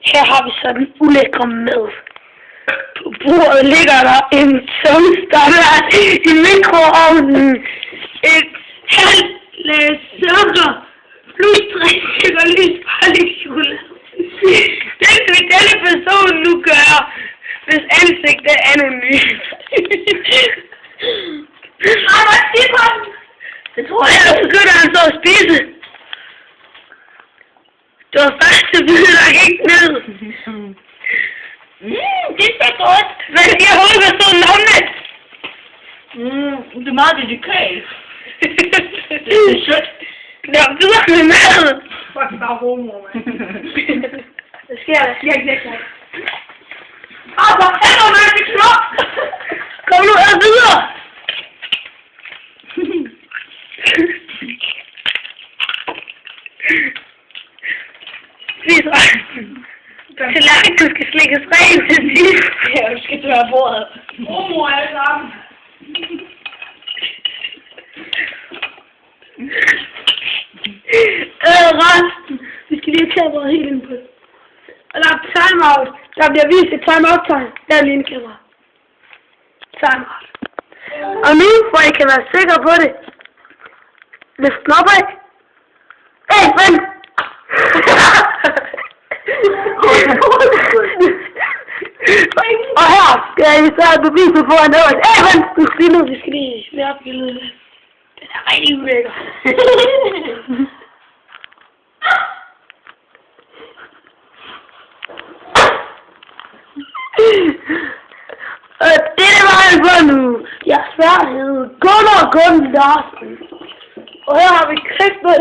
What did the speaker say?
Her har vi så den ulækre mad. På bordet ligger der en tømmerstammert i mikroovnen, et halvt lag sukker, plus 3 stykker lysfarlig chokolade. Det vil denne person nu gøre, hvis ansigtet er anonymt. Det tror jeg, så begynder han så at spise. Det var første bid, der gik ned. Det er så godt. Men jeg håber så nommet. Det er meget dedikat. Det er sødt. Det er videre med maden. Fuck, bare homo, mand. Hvad sker der? Jeg kan ikke. Hvor er der med det knop? Kom nu, ad videre. Spis resten. Tallerken skal slikkes rent til sidst. Ja, du skal tørre bordet. Homo alle sammen. Resten. Vi skal lige tage vores helt ind på det. Og der er timeout. Der bliver vist et timeout-tegn. Der er lige en kamera. Timeout. Og nu, for I kan være sikre på det. Løft den opad. Hey, vent! Og her skal I så have beviset på, at det var hey, vent! Du skal lige ned, vi skal lige være opgældet. Den er rigtig ulækker. Det var alt for nu. Jeg svær hedder Gunnar Larsen. Og her har vi Christmas.